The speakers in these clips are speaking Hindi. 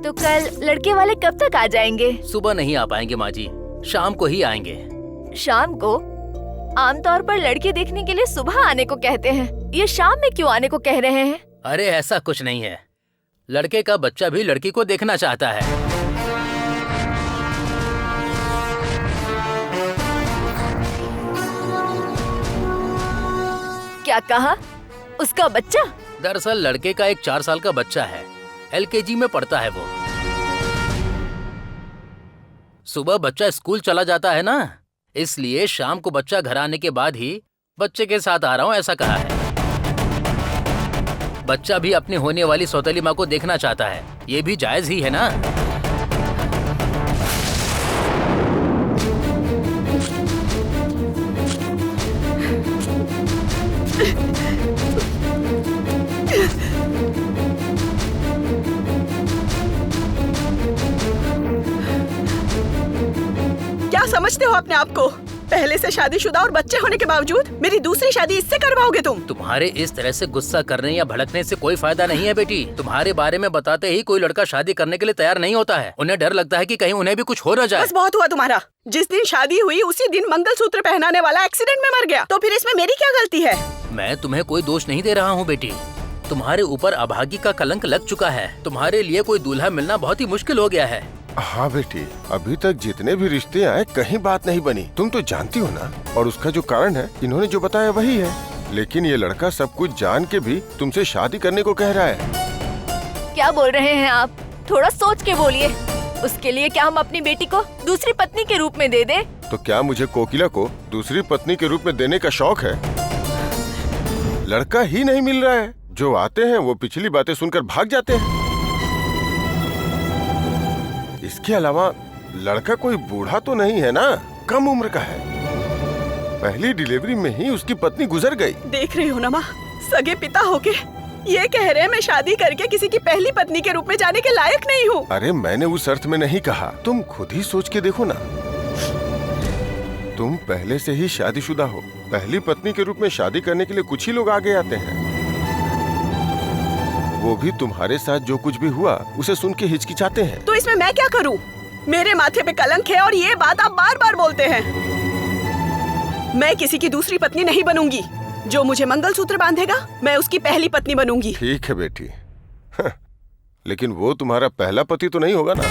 तो कल लड़के वाले कब तक आ जाएंगे? सुबह नहीं आ पाएंगे माँ जी, शाम को ही आएंगे। शाम को? आमतौर पर लड़के देखने के लिए सुबह आने को कहते हैं, ये शाम में क्यों आने को कह रहे हैं? अरे ऐसा कुछ नहीं है, लड़के का बच्चा भी लड़की को देखना चाहता है। क्या कहा? उसका बच्चा? दरअसल लड़के का एक 4 साल का बच्चा है, LKG में पढ़ता है वो। सुबह बच्चा स्कूल चला जाता है ना, इसलिए शाम को बच्चा घर आने के बाद ही बच्चे के साथ आ रहा हूँ, ऐसा कहा है। बच्चा भी अपनी होने वाली सौतेली माँ को देखना चाहता है, ये भी जायज ही है ना। क्या समझते हो अपने आप को? पहले से शादीशुदा और बच्चे होने के बावजूद मेरी दूसरी शादी इससे करवाओगे तुम? तुम्हारे इस तरह से गुस्सा करने या भड़कने से कोई फायदा नहीं है बेटी। तुम्हारे बारे में बताते ही कोई लड़का शादी करने के लिए तैयार नहीं होता है। उन्हें डर लगता है कि कहीं उन्हें भी कुछ हो न जाए। बस बहुत हुआ तुम्हारा। जिस दिन शादी हुई उसी दिन मंगलसूत्र पहनाने वाला एक्सीडेंट में मर गया, तो फिर इसमें मेरी क्या गलती है? मैं तुम्हें कोई दोष नहीं दे रहा हूँ बेटी, तुम्हारे ऊपर अभागी का कलंक लग चुका है। तुम्हारे लिए कोई दूल्हा मिलना बहुत ही मुश्किल हो गया है। हाँ बेटी, अभी तक जितने भी रिश्ते आए कहीं बात नहीं बनी, तुम तो जानती हो ना। और उसका जो कारण है, इन्होंने जो बताया वही है। लेकिन ये लड़का सब कुछ जान के भी तुमसे शादी करने को कह रहा है। क्या बोल रहे हैं आप? थोड़ा सोच के बोलिए। उसके लिए क्या हम अपनी बेटी को दूसरी पत्नी के रूप में दे दें? तो क्या मुझे कोकिला को दूसरी पत्नी के रूप में देने का शौक है? लड़का ही नहीं मिल रहा है, जो आते हैं वो पिछली बातें सुनकर भाग जाते हैं। इसके अलावा लड़का कोई बूढ़ा तो नहीं है ना, कम उम्र का है। पहली डिलीवरी में ही उसकी पत्नी गुजर गई। देख रही हो ना माँ, सगे पिता होके ये कह रहे हैं मैं शादी करके किसी की पहली पत्नी के रूप में जाने के लायक नहीं हूँ। अरे मैंने उस अर्थ में नहीं कहा, तुम खुद ही सोच के देखो ना। तुम पहले से ही शादीशुदा हो, पहली पत्नी के रूप में शादी करने के लिए कुछ ही लोग आगे आते हैं। वो भी तुम्हारे साथ जो कुछ भी हुआ उसे सुन के हिचकिचाते हैं। तो इसमें मैं क्या करूं? मेरे माथे पे कलंक है और ये बात आप बार बार बोलते हैं। मैं किसी की दूसरी पत्नी नहीं बनूंगी। जो मुझे मंगलसूत्र बांधेगा मैं उसकी पहली पत्नी बनूंगी। ठीक है बेटी, लेकिन वो तुम्हारा पहला पति तो नहीं होगा ना।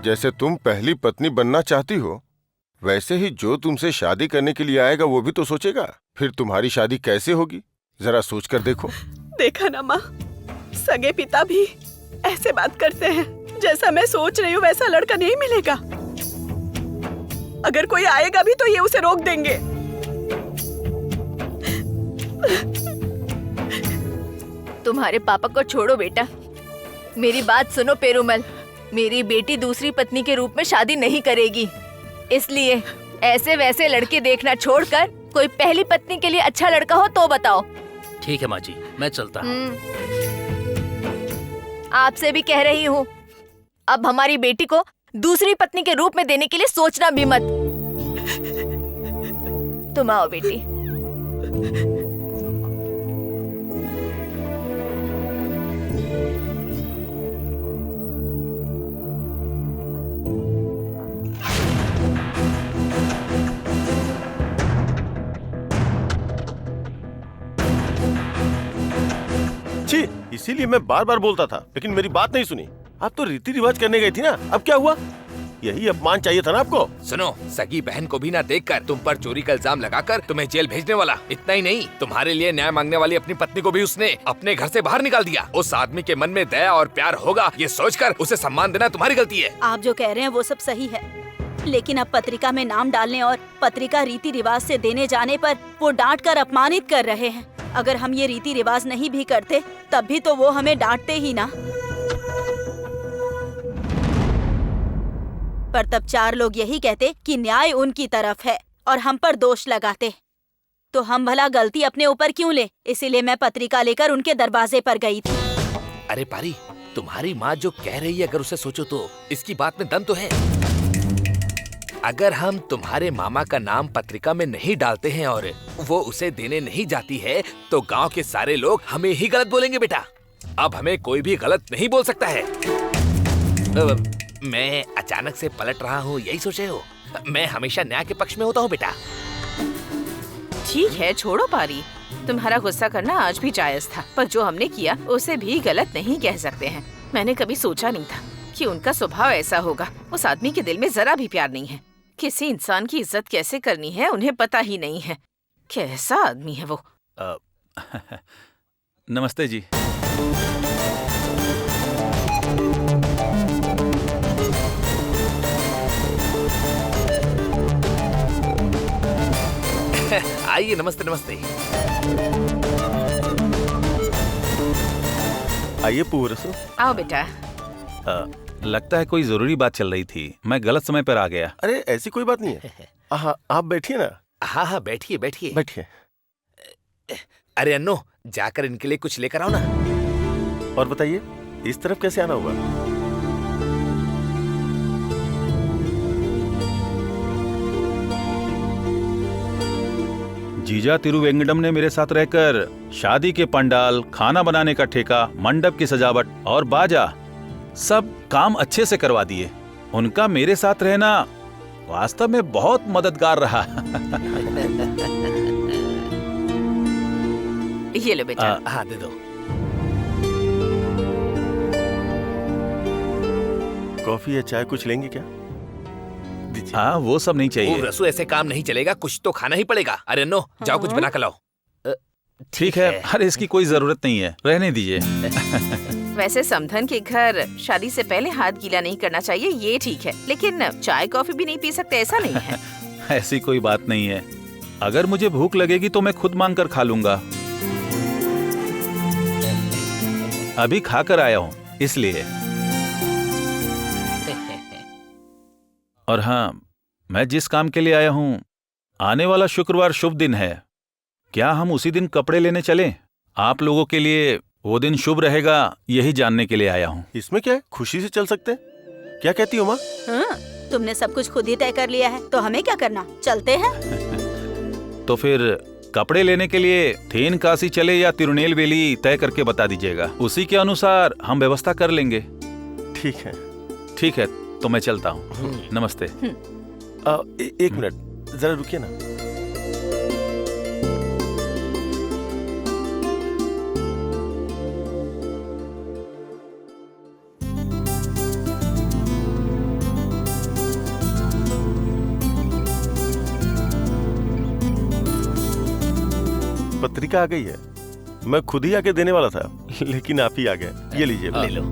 जैसे तुम पहली पत्नी बनना चाहती हो, वैसे ही जो तुमसे शादी करने के लिए आएगा वो भी तो सोचेगा। फिर तुम्हारी शादी कैसे होगी, जरा सोच कर देखो। देखा ना माँ, सगे पिता भी ऐसे बात करते हैं। जैसा मैं सोच रही हूँ वैसा लड़का नहीं मिलेगा। अगर कोई आएगा भी तो ये उसे रोक देंगे। तुम्हारे पापा को छोड़ो बेटा, मेरी बात सुनो पेरुमल। मेरी बेटी दूसरी पत्नी के रूप में शादी नहीं करेगी, इसलिए ऐसे वैसे लड़के देखना छोड़कर कोई पहली पत्नी के लिए अच्छा लड़का हो तो बताओ। ठीक है माँ जी, मैं चलता हूँ। आपसे भी कह रही हूँ, अब हमारी बेटी को दूसरी पत्नी के रूप में देने के लिए सोचना भी मत। तुम आओ बेटी। इसीलिए मैं बार बार बोलता था, लेकिन मेरी बात नहीं सुनी। आप तो रीति रिवाज करने गई थी ना, अब क्या हुआ? यही अपमान चाहिए था ना आपको। सुनो, सगी बहन को भी ना देखकर तुम पर चोरी का इल्जाम लगाकर तुम्हें जेल भेजने वाला। इतना ही नहीं, तुम्हारे लिए न्याय मांगने वाली अपनी पत्नी को भी उसने अपने घर से बाहर निकाल दिया। उस आदमी के मन में दया और प्यार होगा, ये सोचकर उसे सम्मान देना तुम्हारी गलती है। आप जो कह रहे हैं वो सब सही है, लेकिन अब पत्रिका में नाम डालने और पत्रिका रीति रिवाज से देने जाने पर वो डांट कर अपमानित कर रहे हैं। अगर हम ये रीति रिवाज नहीं भी करते तब भी तो वो हमें डांटते ही ना। पर तब 4 लोग यही कहते कि न्याय उनकी तरफ है और हम पर दोष लगाते। तो हम भला गलती अपने ऊपर क्यों ले? इसीलिए मैं पत्रिका लेकर उनके दरवाजे पर गई थी। अरे पारी, तुम्हारी माँ जो कह रही है अगर उसे सोचो तो इसकी बात में दम तो है। अगर हम तुम्हारे मामा का नाम पत्रिका में नहीं डालते हैं और वो उसे देने नहीं जाती है तो गांव के सारे लोग हमें ही गलत बोलेंगे बेटा। अब हमें कोई भी गलत नहीं बोल सकता है। मैं अचानक से पलट रहा हूँ, यही सोचे हो? मैं हमेशा न्याय के पक्ष में होता हूँ बेटा। ठीक है, छोड़ो पारी। तुम्हारा गुस्सा करना आज भी जायज था, पर जो हमने किया उसे भी गलत नहीं कह सकते हैं। मैंने कभी सोचा नहीं था कि उनका स्वभाव ऐसा होगा। उस आदमी के दिल में जरा भी प्यार नहीं है। किसी इंसान की इज्जत कैसे करनी है उन्हें पता ही नहीं है। कैसा आदमी है वो। नमस्ते जी। आइए, नमस्ते नमस्ते। आइए पूरसु। आओ बेटा। लगता है कोई जरूरी बात चल रही थी, मैं गलत समय पर आ गया। अरे ऐसी कोई बात नहीं है। हाँ, आप बैठिए ना। हाँ हाँ, बैठिए बैठिए बैठिए। अरे अन्नो, जाकर इनके लिए कुछ लेकर आओ ना। और बताइए, इस तरफ कैसे आना हुआ? जीजा तिरुवेंगडम ने मेरे साथ रहकर शादी के पंडाल, खाना बनाने का ठेका, मंडप की सजावट और बाजा सब काम अच्छे से करवा दिए। उनका मेरे साथ रहना वास्तव में बहुत मददगार रहा। ये लो बेटा। हाँ, दे दो। कॉफी या चाय कुछ लेंगे क्या? दीजिए। हाँ, वो सब नहीं चाहिए। रसू, ऐसे काम नहीं चलेगा, कुछ तो खाना ही पड़ेगा। अरे अन्नो, जाओ कुछ बना कर लाओ। ठीक है, अरे इसकी कोई जरूरत नहीं है, रहने दीजिए। वैसे समधन के घर शादी से पहले हाथ गीला नहीं करना चाहिए, ये ठीक है, लेकिन चाय कॉफी भी नहीं पी सकते ऐसा नहीं है। ऐसी कोई बात नहीं है। अगर मुझे भूख लगेगी तो मैं खुद मांग कर खा लूंगा। अभी खा कर आया हूँ इसलिए। और हाँ, मैं जिस काम के लिए आया हूँ, आने वाला शुक्रवार शुभ दिन है। क्या हम उसी दिन कपड़े लेने चलें? आप लोगों के लिए वो दिन शुभ रहेगा, यही जानने के लिए आया हूँ। इसमें क्या है, खुशी से चल सकते हैं। क्या कहती हो माँ? हाँ, तुमने सब कुछ खुद ही तय कर लिया है, तो हमें क्या करना, चलते हैं। तो फिर कपड़े लेने के लिए थेन काशी चले या तिरुनेलवेली तय करके बता दीजिएगा, उसी के अनुसार हम व्यवस्था कर लेंगे। ठीक है। ठीक है, तो मैं चलता हूँ। नमस्ते। एक मिनट, जरा रुकिए ना। पत्रिका आ गई है। मैं खुद ही आके देने वाला था, लेकिन आप ही आ गए। ये लीजिए। ले लो।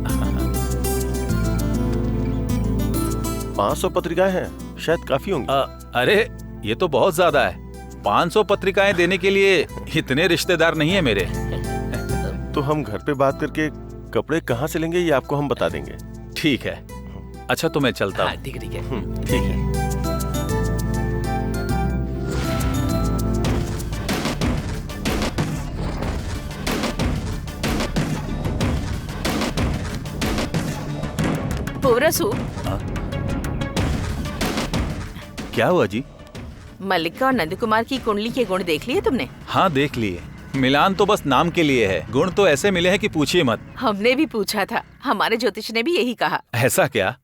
500 पत्रिकाएं हैं, शायद काफी होंगी। अरे ये तो बहुत ज्यादा है। 500 पत्रिकाएं देने के लिए इतने रिश्तेदार नहीं है मेरे। तो हम घर पे बात करके कपड़े कहाँ से लेंगे ये आपको हम बता देंगे। ठीक है। अच्छा, तो मैं चलता हूँ। ठीक है, ठीक है। ठीक है। पूरसु, क्या हुआ जी? मल्लिका और नंद कुमार की कुंडली के गुण देख लिए तुमने? हाँ, देख लिए। मिलान तो बस नाम के लिए है, गुण तो ऐसे मिले हैं कि पूछिए मत। हमने भी पूछा था, हमारे ज्योतिष ने भी यही कहा। ऐसा क्या?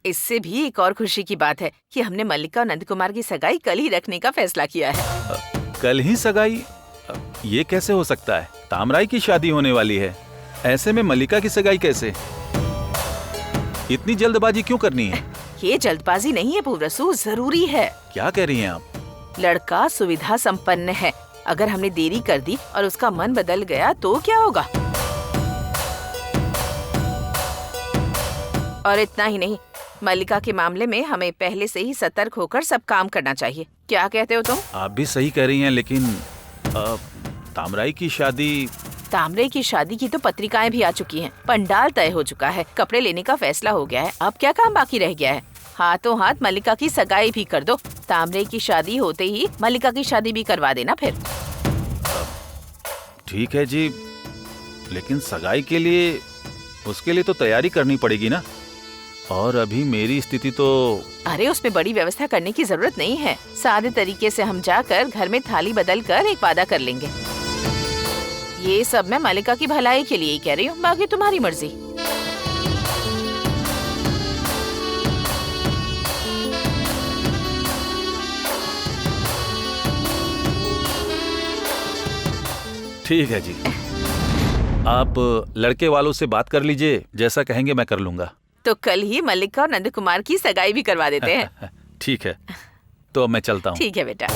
इससे भी एक और खुशी की बात है कि हमने मल्लिका और नंद कुमार की सगाई कल ही रखने का फैसला किया है। कल ही सगाई? ये कैसे हो सकता है? तामराई की शादी होने वाली है, ऐसे में मल्लिका की सगाई कैसे? इतनी जल्दबाजी क्यों करनी है? ये जल्दबाजी नहीं है पूरसु, जरूरी है। क्या कह रही हैं आप? लड़का सुविधा संपन्न है, अगर हमने देरी कर दी और उसका मन बदल गया तो क्या होगा? और इतना ही नहीं, मल्लिका के मामले में हमें पहले से ही सतर्क होकर सब काम करना चाहिए। क्या कहते हो तुम? आप भी सही कह रही हैं, लेकिन तामराई की शादी। तामरे की शादी की तो पत्रिकाएं भी आ चुकी हैं, पंडाल तय हो चुका है, कपड़े लेने का फैसला हो गया है। अब क्या काम बाकी रह गया है? हाथों हाथ मल्लिका की सगाई भी कर दो। तामरे की शादी होते ही मल्लिका की शादी भी करवा देना फिर। ठीक है जी, लेकिन सगाई के लिए उसके लिए तो तैयारी करनी पड़ेगी ना। और अभी मेरी स्थिति तो अरे उसमें बड़ी व्यवस्था करने की जरूरत नहीं है। सादे तरीके से हम जाकर घर में थाली बदल कर एक वादा कर लेंगे। ये सब मैं मलिका की भलाई के लिए ही कह रही हूँ, बाकी तुम्हारी मर्जी। ठीक है जी। आप लड़के वालों से बात कर लीजिए, जैसा कहेंगे मैं कर लूंगा। तो कल ही मलिका और नंद कुमार की सगाई भी करवा देते हैं। ठीक है, तो अब मैं चलता हूँ। ठीक है बेटा।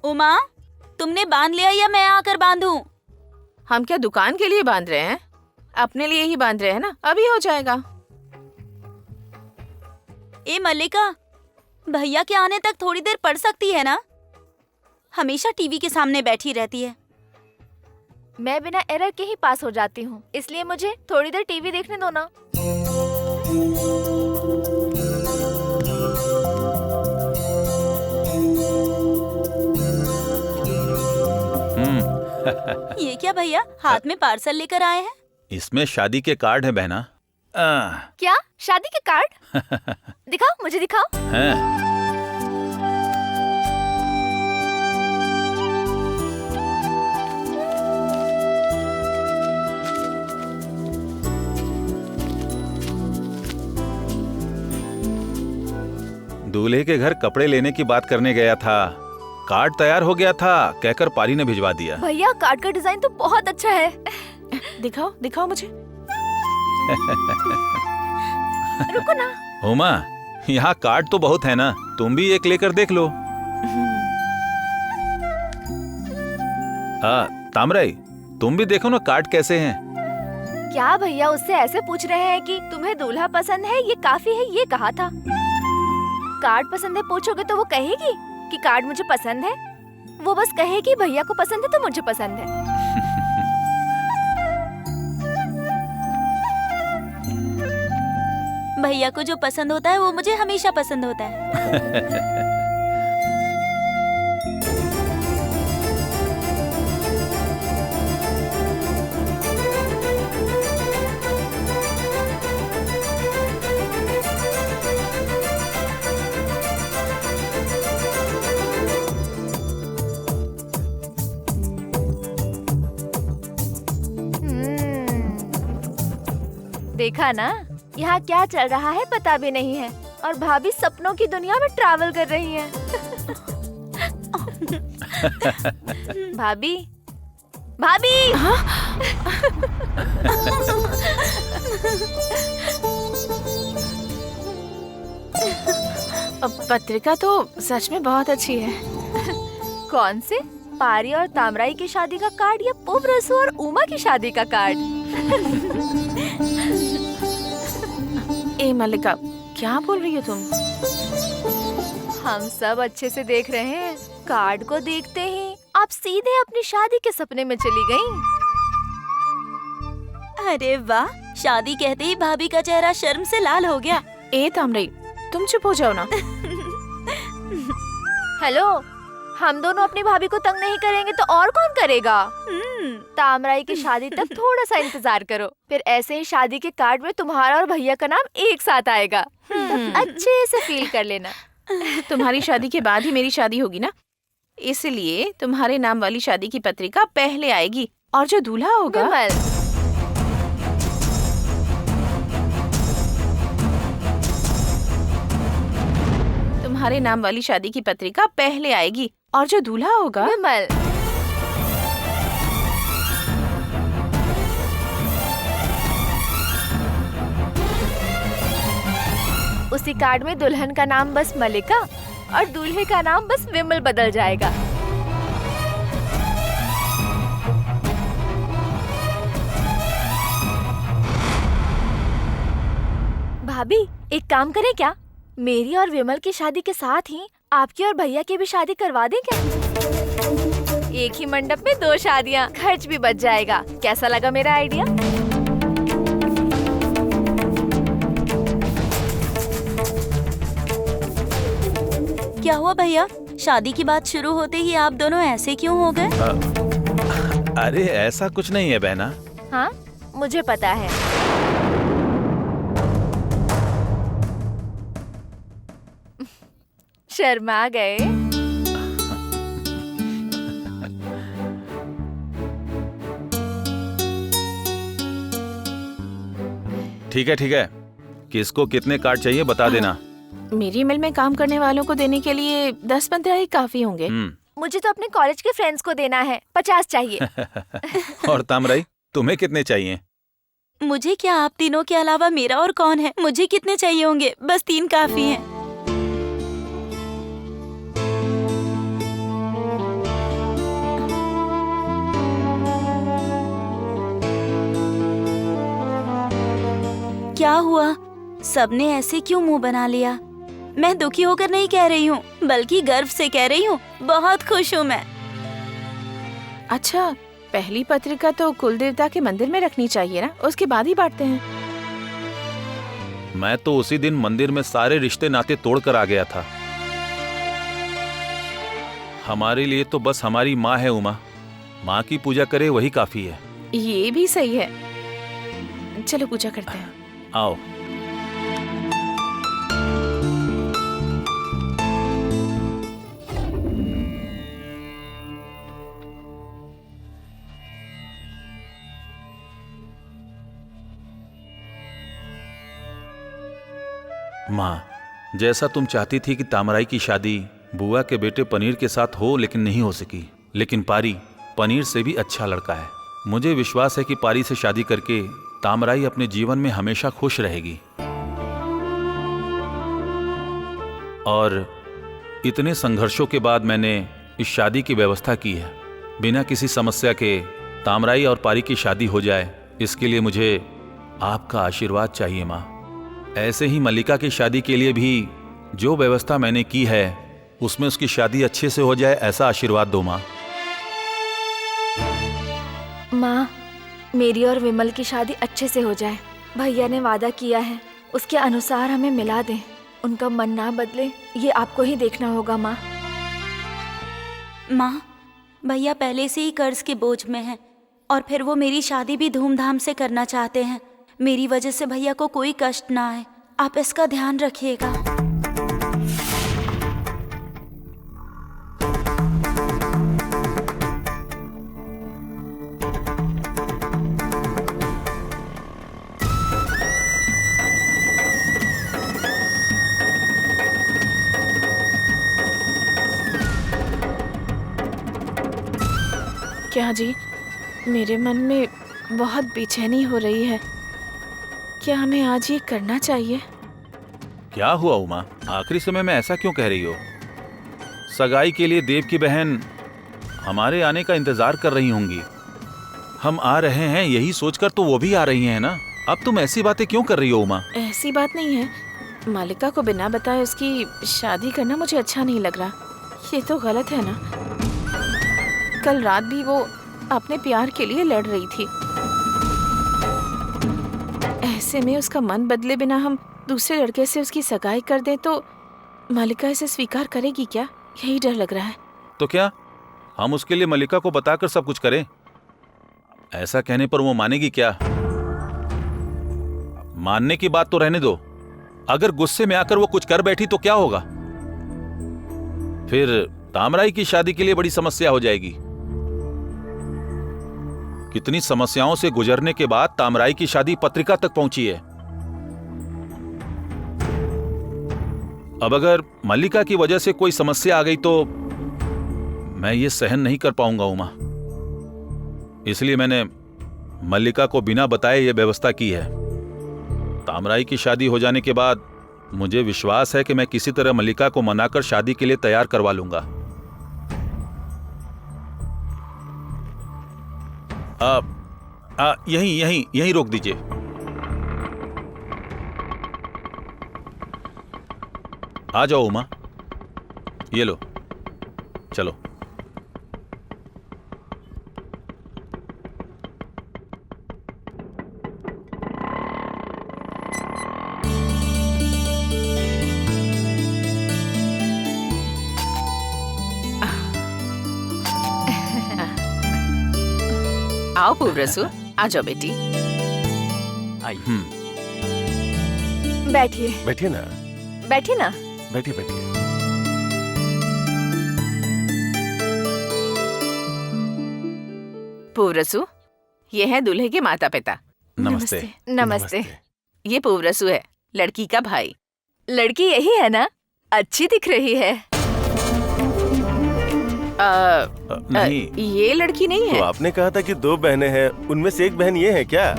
उमा, तुमने बांध लिया या मैं आकर बांधूं? हम क्या दुकान के लिए बांध रहे हैं? अपने लिए ही बांध रहे हैं ना, अभी हो जाएगा। ए मल्लिका, भैया के आने तक थोड़ी देर पढ़ सकती है ना? हमेशा टीवी के सामने बैठी रहती है। मैं बिना एरर के ही पास हो जाती हूँ, इसलिए मुझे थोड़ी देर टीवी देखने दो ना। ये क्या भैया, हाथ में पार्सल लेकर आए हैं? इसमें शादी के कार्ड है बहना। क्या शादी के कार्ड? दिखाओ, मुझे दिखाओ। हैं? दूल्हे के घर कपड़े लेने की बात करने गया था, कार्ड तैयार हो गया था कहकर पारी ने भिजवा दिया। भैया कार्ड का डिजाइन तो बहुत अच्छा है। दिखाओ दिखाओ मुझे। रुको ना। उमा, यहाँ कार्ड तो बहुत है ना, तुम भी एक लेकर देख लो। तामराई, तुम भी देखो ना कार्ड कैसे हैं। क्या भैया उससे ऐसे पूछ रहे हैं कि तुम्हें दूल्हा पसंद है, ये काफी है, ये कहा था। कार्ड पसंद है पूछोगे तो वो कहेगी कि कार्ड मुझे पसंद है। वो बस कहेगी भैया को पसंद है तो मुझे पसंद है। भैया को जो पसंद होता है वो मुझे हमेशा पसंद होता है। देखा ना, यहाँ क्या चल रहा है पता भी नहीं है, और भाभी सपनों की दुनिया में ट्रैवल कर रही हैं। भाभी, भाभी। पत्रिका तो सच में बहुत अच्छी है। कौन से? पारी और तामराई की शादी का कार्ड या पुवरसु और उमा की शादी का कार्ड? ए मल्लिका, क्या बोल रही हो तुम? हम सब अच्छे से देख रहे हैं। कार्ड को देखते ही आप सीधे अपनी शादी के सपने में चली गईं। अरे वाह, शादी कहते ही भाभी का चेहरा शर्म से लाल हो गया। ए तामराई, तुम चुप हो जाओ ना। हेलो, हम दोनों अपनी भाभी को तंग नहीं करेंगे तो और कौन करेगा? तामराई की शादी तक थोड़ा सा इंतजार करो, फिर ऐसे ही शादी के कार्ड में तुम्हारा और भैया का नाम एक साथ आएगा। अच्छे से फील कर लेना। तुम्हारी शादी के बाद ही मेरी शादी होगी ना, इसलिए तुम्हारे नाम वाली शादी की पत्रिका पहले आएगी, और जो दूल्हा होगा तुम्हारे नाम वाली शादी की पत्रिका पहले आएगी, और जो दूल्हा होगा विमल। उसी कार्ड में दुल्हन का नाम बस मलिका और दूल्हे का नाम बस विमल बदल जाएगा। भाभी एक काम करें क्या, मेरी और विमल की शादी के साथ ही आपकी और भैया की भी शादी करवा दें क्या? एक ही मंडप में 2 शादियाँ, खर्च भी बच जाएगा। कैसा लगा मेरा आइडिया? क्या हुआ भैया, शादी की बात शुरू होते ही आप दोनों ऐसे क्यों हो गए? अरे ऐसा कुछ नहीं है बहना। हाँ मुझे पता है। शर्मा गए। ठीक है, किसको कितने कार्ड चाहिए बता देना। मेरी मिल में काम करने वालों को देने के लिए 10-15 ही काफी होंगे। मुझे तो अपने कॉलेज के फ्रेंड्स को देना है, 50 चाहिए। और तामराई तुम्हें कितने चाहिए? मुझे क्या, आप तीनों के अलावा मेरा और कौन है? मुझे कितने चाहिए होंगे? बस 3 काफी हैं। क्या हुआ, सबने ऐसे क्यों मुंह बना लिया? मैं दुखी होकर नहीं कह रही हूँ, बल्कि गर्व से कह रही हूँ। बहुत खुश हूँ मैं। अच्छा, पहली पत्रिका तो कुल देवता के मंदिर में रखनी चाहिए ना, उसके बाद ही बांटते हैं। मैं तो उसी दिन मंदिर में सारे रिश्ते नाते तोड़कर आ गया था। हमारे लिए तो बस हमारी माँ है उमा, माँ की पूजा करे वही काफी है। ये भी सही है, चलो पूजा करते हैं। आओ। माँ, जैसा तुम चाहती थी कि तामराई की शादी बुआ के बेटे पनीर के साथ हो, लेकिन नहीं हो सकी। लेकिन पारी पनीर से भी अच्छा लड़का है। मुझे विश्वास है कि पारी से शादी करके तामराई अपने जीवन में हमेशा खुश रहेगी। और इतने संघर्षों के बाद मैंने इस शादी की व्यवस्था की है। बिना किसी समस्या के तामराई और पारी की शादी हो जाए, इसके लिए मुझे आपका आशीर्वाद चाहिए माँ। ऐसे ही मल्लिका की शादी के लिए भी जो व्यवस्था मैंने की है, उसमें उसकी शादी अच्छे से हो जाए, ऐसा आशीर्वाद दो माँ। माँ, मेरी और विमल की शादी अच्छे से हो जाए। भैया ने वादा किया है, उसके अनुसार हमें मिला दें। उनका मन ना बदले, ये आपको ही देखना होगा माँ। माँ, भैया पहले से ही कर्ज के बोझ में हैं, और फिर वो मेरी शादी भी धूमधाम से करना चाहते हैं। मेरी वजह से भैया को कोई कष्ट ना आए, आप इसका ध्यान रखिएगा। क्या जी, मेरे मन में बहुत बेचैनी हो रही है। क्या हमें आज ये करना चाहिए? क्या हुआ उमा, आखिरी समय में ऐसा क्यों कह रही हो? सगाई के लिए देव की बहन हमारे आने का इंतजार कर रही होंगी। हम आ रहे हैं यही सोचकर तो वो भी आ रही हैं ना। अब तुम ऐसी बातें क्यों कर रही हो उमा? ऐसी बात नहीं है, मालिका को बिना बताए उसकी शादी करना मुझे अच्छा नहीं लग रहा। ये तो गलत है ना। कल रात भी वो अपने प्यार के लिए लड़ रही थी। ऐसे में उसका मन बदले बिना हम दूसरे लड़के से उसकी सगाई कर दें तो मालिका इसे स्वीकार करेगी क्या? यही डर लग रहा है। तो क्या हम उसके लिए मल्लिका को बताकर सब कुछ करें? ऐसा कहने पर वो मानेगी क्या? मानने की बात तो रहने दो, अगर गुस्से में आकर वो कुछ कर बैठी तो क्या होगा? फिर तामराई की शादी के लिए बड़ी समस्या हो जाएगी। कितनी समस्याओं से गुजरने के बाद तामराई की शादी पत्रिका तक पहुंची है। अब अगर मल्लिका की वजह से कोई समस्या आ गई तो मैं ये सहन नहीं कर पाऊंगा उमा। इसलिए मैंने मल्लिका को बिना बताए ये व्यवस्था की है। तामराई की शादी हो जाने के बाद मुझे विश्वास है कि मैं किसी तरह मल्लिका को मनाकर शादी के लिए तैयार करवा लूंगा। यहीं रोक दीजिए। आ जाओ उमा, ये लो, चलो। आओ पूवरसु, आ जाओ बेटी। बैठिए बैठिए ना, बैठिए ना। बैठिए बैठिए। पूवरसु, ये है दूल्हे के माता पिता। नमस्ते। नमस्ते। ये पूवरसु है, लड़की का भाई। लड़की यही है ना? अच्छी दिख रही है। नहीं, ये लड़की नहीं तो है। आपने कहा था कि 2 बहनें हैं, उनमें से एक बहन ये है क्या?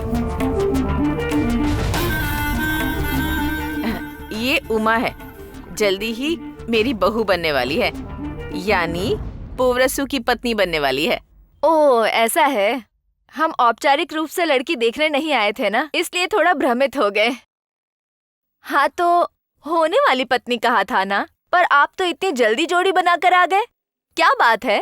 ये उमा है, जल्दी ही मेरी बहू बनने वाली है, यानी पूवरसु की पत्नी बनने वाली है। ओह, ऐसा है। हम औपचारिक रूप से लड़की देखने नहीं आए थे ना, इसलिए थोड़ा भ्रमित हो गए। हाँ, तो होने वाली पत्नी कहा था ना, पर आप तो इतनी जल्दी जोड़ी बनाकर आ गए। क्या बात है?